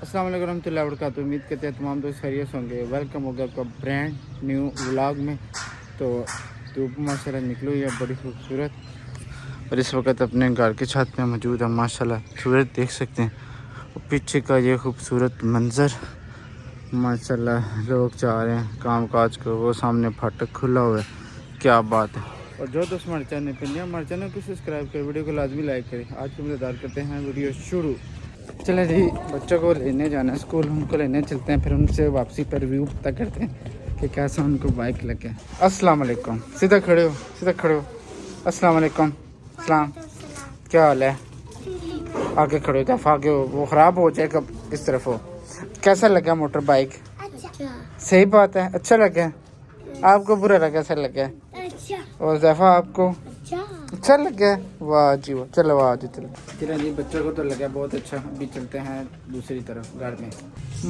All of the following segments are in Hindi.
अस्सलाम वालेकुम रहमतुल्लाहि व बरकातुहू। उम्मीद करते हैं तमाम दोस्त खैरियत होंगे। वेलकम हो गया आपका ब्रांड न्यू व्लॉग में। तो धूप माशाल्लाह निकली हुई है बड़ी खूबसूरत, और इस वक्त अपने घर की छत पे मौजूद है। माशाल्लाह सूरज देख सकते हैं, और पीछे का ये खूबसूरत मंज़र। माशाल्लाह लोग जा रहे हैं काम काज को, वो सामने फाटक खुला हुआ है, क्या बात है। और जो दोस्त हमारे चैनल पर नहीं, हमारे चैनल को सब्सक्राइब करें, वीडियो को लाजमी लाइक करें। आज की मज़ेदार करते हैं वीडियो शुरू। चले जी, बच्चों को लेने जाना है स्कूल, उनको लेने चलते हैं, फिर उनसे वापसी पर रिव्यू पता करते हैं कि कैसा उनको बाइक लगे। अस्सलाम वालेकुम, सीधा खड़े हो, सीधा खड़े हो। अस्सलाम वालेकुम। सलाम, क्या हाल है? आगे खड़े हो, दफ़ा आगे हो, वो ख़राब हो जाए कब इस तरफ हो। कैसा लगा मोटर बाइक? अच्छा। सही बात है, अच्छा लगा। आपको बुरा लगा, कैसा लगा? अच्छा। और दफ़ा आपको अच्छा लगा? वाह जी वाह, चलो वाह जी, चलो जी। बच्चों को तो लगा बहुत अच्छा। अभी चलते हैं दूसरी तरफ घर में।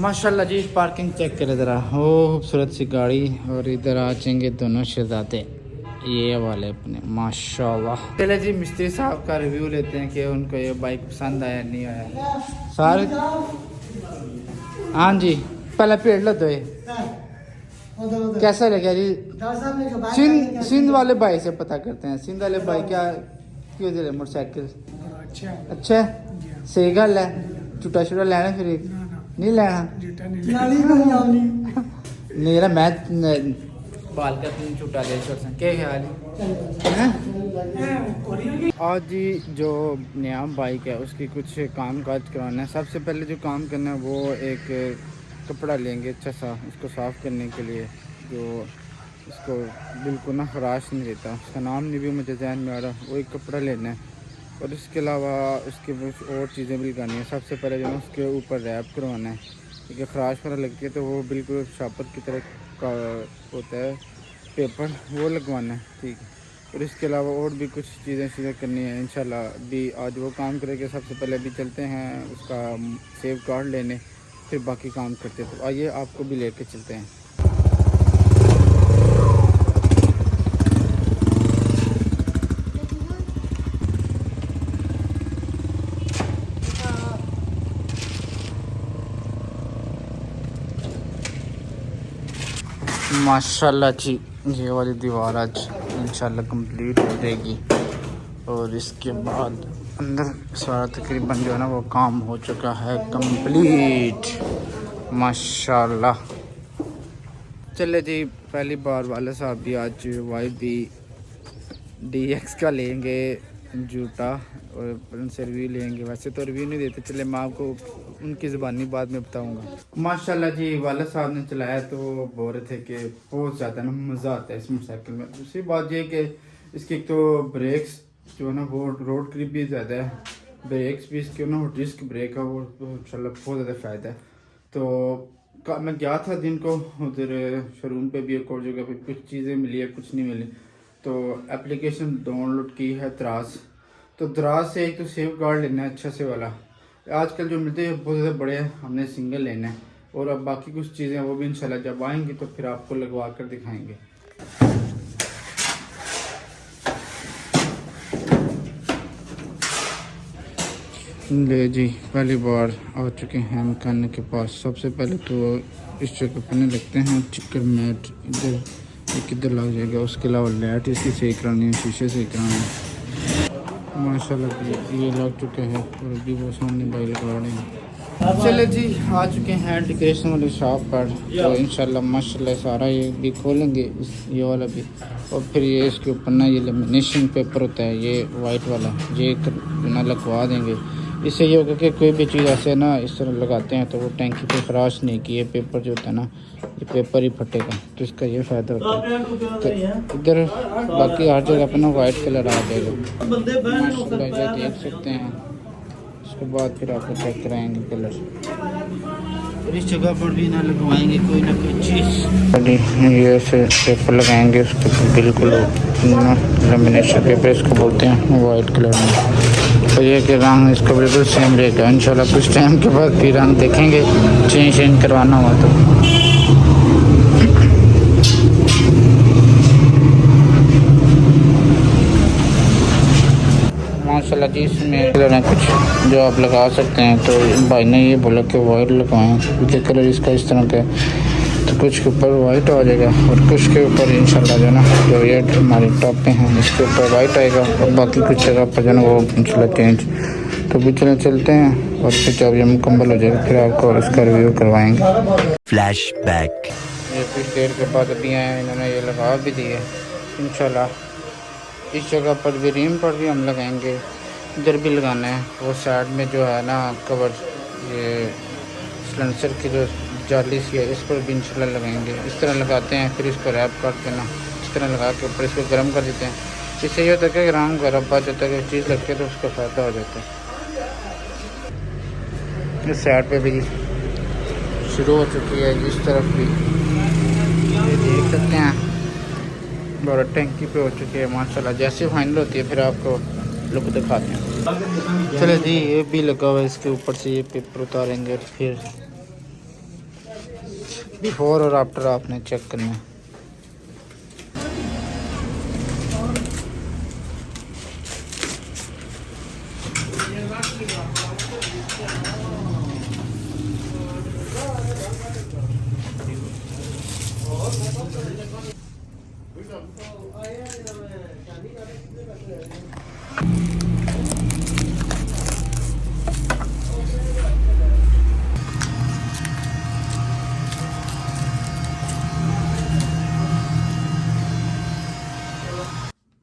माशाल्लाह जी, पार्किंग चेक करें ज़रा, हो खूबसूरत सी गाड़ी। और इधर आ जाएंगे दोनों शहजादे, ये वाले अपने, माशाल्लाह। चले जी, मिस्त्री साहब का रिव्यू लेते हैं कि उनको ये बाइक पसंद आया नहीं आया। सारे हाँ जी, पहले पेड़ लो दो। कैसा लगा जी? सिंध वाले भाई से पता करते हैं। सिंध वाले भाई क्या क्यों दे रहे मोटरसाइकिल? अच्छा सही गल है। झूठा छुटा लेना फिर नहीं लेना मेरा मैं बाल का तीन छुट्टा दे छोड़ क्या ख्याल है? आज जी जो नया बाइक है उसकी कुछ काम काज करवाना है। सबसे पहले जो काम करना है वो एक कपड़ा लेंगे अच्छा सा उसको साफ़ करने के लिए, जो उसको बिल्कुल ना खराश नहीं रहता। उसका नाम नहीं भी मुझे ध्यान में आ रहा। वो एक कपड़ा लेना है, और इसके अलावा उसके कुछ और चीज़ें भी लगानी है। सबसे पहले जो है उसके ऊपर रैप करवाना है, क्योंकि खराश वगैरह लगती है तो वो बिल्कुल शापर की तरह का होता है पेपर, वो लगवाना है, ठीक है। और इसके अलावा और भी कुछ चीज़ें करनी है इंशाल्लाह। भी आज वो काम करेंगे। सबसे पहले अभी चलते हैं उसका सेव कार्ड लेने, फिर बाकी काम करते हैं। तो आइए आपको भी लेके चलते हैं। माशाल्लाह जी, ये वाली दीवार आज इंशाल्लाह कंप्लीट हो जाएगी, और इसके बाद अंदर सारा तकरीबन जो है ना वो काम हो चुका है कंप्लीट, माशाल्लाह। चले जी, पहली बार वाले साहब भी आज वाइफ भी DX का लेंगे जूता, और उनसे रिव्यू लेंगे। वैसे तो रिव्यू नहीं देते, चले मैं आपको उनकी ज़बानी बाद में बताऊंगा। माशाल्लाह जी, वाले साहब ने चलाया तो बोल रहे थे कि बहुत ज़्यादा ना मज़ा आता है इस मोटरसाइकिल में। दूसरी बात ये कि इसकी एक तो ब्रेक्स जो है ना वो रोड ग्रिप भी ज़्यादा है, ब्रेक्स भी इसके ना डिस्क ब्रेक है, वो इंशाल्लाह बहुत ज़्यादा फ़ायदा है। तो मैं गया था दिन को उधर शोरूम पे भी, एक और जगह पे कुछ चीज़ें मिली है कुछ नहीं मिली। तो एप्लीकेशन डाउनलोड की है दराज, तो दराज से एक तो सेव कार्ड लेना है अच्छा से वाला। आजकल जो मिलते हैं बहुत ज़्यादा बड़े हैं, हमने सिंगल लेना है। और अब बाकी कुछ चीज़ें वो भी इंशाल्लाह जब आएंगी तो फिर आपको लगवा कर दिखाएंगे। ले जी, पहली बार आ चुके हैं मैकेनिक के पास। सबसे पहले तो इस जगह पर लगते हैं चिकन मैट, इधर एक इधर लग जाएगा। उसके अलावा लाइट इसकी सही करानी है, शीशे सही कराने हैं। माशाल्लाह ये लग चुके हैं, और अभी वो सामने बाइक लगा रहे हैं। चले जी, आ चुके हैं डेकोरेशन वाली शॉप पर। तो इंशाल्लाह माशाल्लाह सारा ये भी खोलेंगे, ये वाला भी। और फिर ये इसके ऊपर ना ये लेमिनेशन पेपर होता है, ये वाइट वाला, ये ना लगवा देंगे। इससे ये होगा कि कोई भी चीज़ ऐसे ना इस तरह लगाते हैं तो वो टैंकी पे खराश नहीं की, ये पेपर जो होता है ना ये पेपर ही फटेगा, तो इसका ये फ़ायदा होता है। तो इधर बाकी हर जगह पर ना वाइट कलर आ जाएगा, माशाल्लाह ये देख सकते हैं। उसके बाद फिर आपको चेक कराएंगे कलर, इस जगह पर भी ना लगवाएंगे कोई ना कोई चीज़। ये से पेपर लगाएंगे उसके ऊपर, बिल्कुल लेमिनेशन पेपर इसको बोलते हैं, वाइट कलर में। तो ये कि रंग इसका बिल्कुल सेम रहेगा इंशाल्लाह। कुछ टाइम के बाद फिर रंग देखेंगे, चेंज करवाना हुआ तो। माशाल्लाह जी। इसमें कलर हैं कुछ जो आप लगा सकते हैं। तो भाई ने ये बोला कि वाइट लगवाएं, क्योंकि कलर इसका इस तरह का है। तो कुछ के ऊपर वाइट आ जाएगा और कुछ के ऊपर इंशाल्लाह जो है ना, जो ये हमारे टॉप पे हैं इसके ऊपर वाइट आएगा, और बाकी कुछ जगह पर जो है ना वो इंशाल्लाह चेंज। तो भी चलते हैं, और फिर जब ये मुकम्मल हो जाएगा फिर आपको इसका रिव्यू करवाएंगे। फ्लैशबैक। ये कुछ देर के बाद अभी आए, इन्होंने ये लगा भी दिए इंशाल्लाह। इस जगह पर भी रिम पर भी हम लगाएंगे, इधर भी लगाना है। वो साइड में जो है ना कवर, ये सिलेंसर की जो जाली सी है, इस पर भी इंशाल्लाह लगाएंगे। इस तरह लगाते हैं, फिर इसको रैप कर देना, इस तरह लगा के ऊपर इसको गर्म कर देते हैं। इससे ये होता है कि आराम गर्म बात होता है कि चीज़ लगती है तो उसका फ़ायदा हो जाता है। इस साइड पे भी शुरू हो चुकी है, इस तरफ भी ये देख सकते हैं, और टैंकी पे हो चुकी है माशाल्लाह। जैसे फाइनल होती है फिर आपको लुक दिखाते हैं। चलो जी, ये भी लगा हुआ है, इसके ऊपर से ये पेपर उतारेंगे, फिर बिफोर और आफ्टर आपने चेक करना है।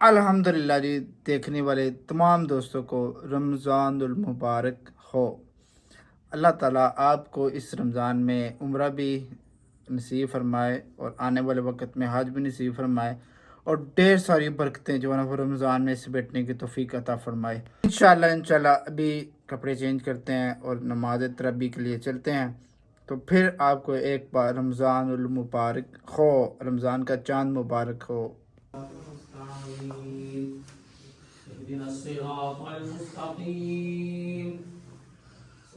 अल्हम्दुलिल्लाह जी, देखने वाले तमाम दोस्तों को रमज़ानुल मुबारक हो। अल्लाह ताला आपको इस रमज़ान में उम्रा भी नसीब फरमाए और आने वाले वक्त में हज भी नसीब फरमाए, और ढेर सारी बरकतें जो है ना वो रमज़ान में से बैठने की तौफीक अता फरमाए। इंशाल्लाह अभी कपड़े चेंज करते हैं और नमाज तरावी के लिए चलते हैं। तो फिर आपको एक बार रमज़ानुल मुबारक हो, रमज़ान का चांद मुबारक हो।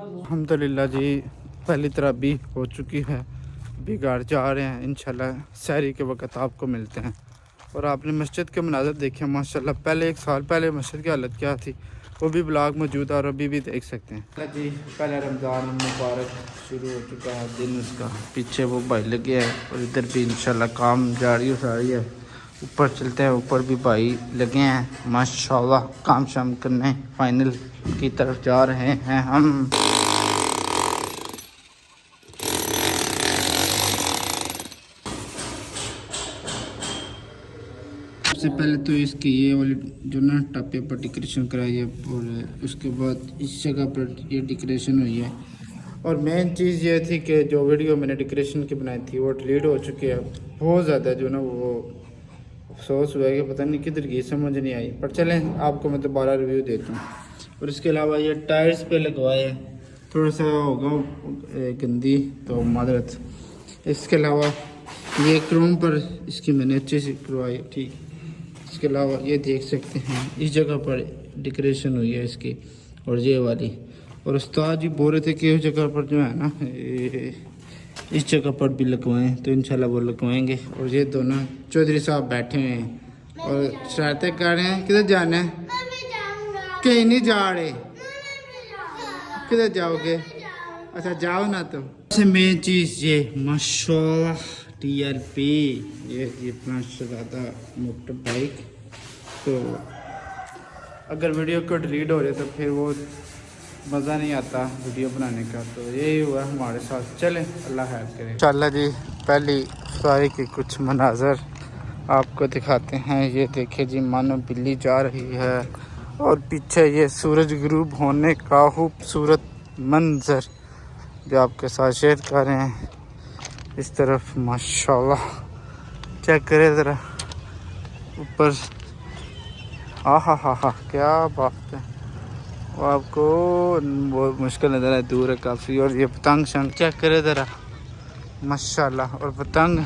अल्हम्दुलिल्लाह जी, पहली तरावी हो चुकी है, अभी घर जा रहे हैं इंशाल्लाह। सहरी के वक्त आपको मिलते हैं। और आपने मस्जिद के मनाज़र देखे माशाल्लाह, पहले एक साल पहले मस्जिद की हालत क्या थी वो भी ब्लॉग मौजूद है, और अभी भी देख सकते हैं जी। पहले रमज़ान मुबारक शुरू हो चुका है दिन उसका, पीछे वो भाई लगे हैं, और इधर भी इंशाल्लाह काम जारी हो रही है। ऊपर चलते हैं, ऊपर भी भाई लगे हैं माशाल्लाह, काम शाम करने फाइनल की तरफ जा रहे हैं हम। सबसे पहले तो इसकी ये वाली जो ना टप्पे पर डेकोरेशन कराई है, और उसके बाद इस जगह पर ये डेकोरेशन हुई है। और मेन चीज़ ये थी कि जो वीडियो मैंने डेकोरेशन की बनाई थी वो डिलीट हो चुकी है। बहुत ज़्यादा जो ना वो अफसोस हुआ कि पता नहीं किधर गई, समझ नहीं आई। पर चलें, आपको मैं दोबारा रिव्यू देता हूँ। और इसके अलावा ये टायर्स पे लगवाए हैं, थोड़ा सा होगा गंदी तो मादरत। इसके अलावा ये क्रोम पर इसकी मैंने अच्छे से करवाई, ठीक। इसके अलावा ये देख सकते हैं इस जगह पर डेकोरेशन हुई है इसकी, और ये वाली। और उस्ताद जी बोल रहे थे कि उस जगह पर जो है ना इस जगह पर भी लगवाएं, तो इंशाल्लाह वो लगवाएंगे। और ये दोनों चौधरी साहब बैठे हुए हैं और शरारतें कर रहे हैं। किधर जाना है? कहीं नहीं जा रहे। किधर जाओगे? अच्छा जाओ ना। तो सबसे मेन चीज़ ये माशाल्लाह TRP, ये अपना शरादा मोटर बाइक। तो अगर वीडियो को डिलीट हो रहे तो फिर वो मज़ा नहीं आता वीडियो बनाने का। तो यही हुआ हमारे साथ। चलें, अल्लाह खैर करे। इंशाल्लाह जी, पहली इफ्तारी के कुछ मनाज़र आपको दिखाते हैं। ये देखिए जी, मानो बिल्ली जा रही है, और पीछे ये सूरज गुरूब होने का खूबसूरत मंजर जो आपके साथ शेयर कर रहे हैं। इस तरफ माशाल्लाह चेक करें ज़रा ऊपर, हा, क्या बात है। वो आपको बहुत मुश्किल नज़र है, दूर है काफ़ी। और ये पतंग शंग चेक करे ज़रा, माशाल्लाह। और पतंग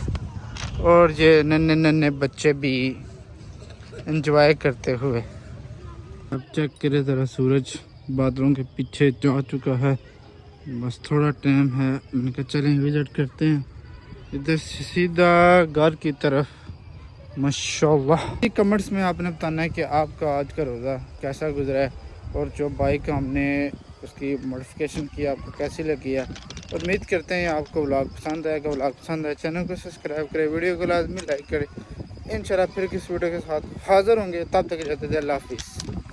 और ये नन्हे नन्हे बच्चे भी एंजॉय करते हुए। अब चेक करे ज़रा, सूरज बादलों के पीछे जा चुका है, बस थोड़ा टाइम है। मैंने कहा चलें विज़िट करते हैं इधर से सीधा घर की तरफ। माशाल्लाह। कमेंट्स में आपने बताना है कि आपका आज का रोज़ा कैसा गुजरा है, और जो बाइक हमने उसकी मॉडिफिकेशन की आपको कैसी लगी है। और उम्मीद करते हैं आपको व्लॉग पसंद आएगा। व्लॉग पसंद आए चैनल को सब्सक्राइब करें, वीडियो को लाजमी लाइक करें। इंशाल्लाह फिर किस वीडियो के साथ हाज़िर होंगे, तब तक जाते थे अल्लाह हाफिज़।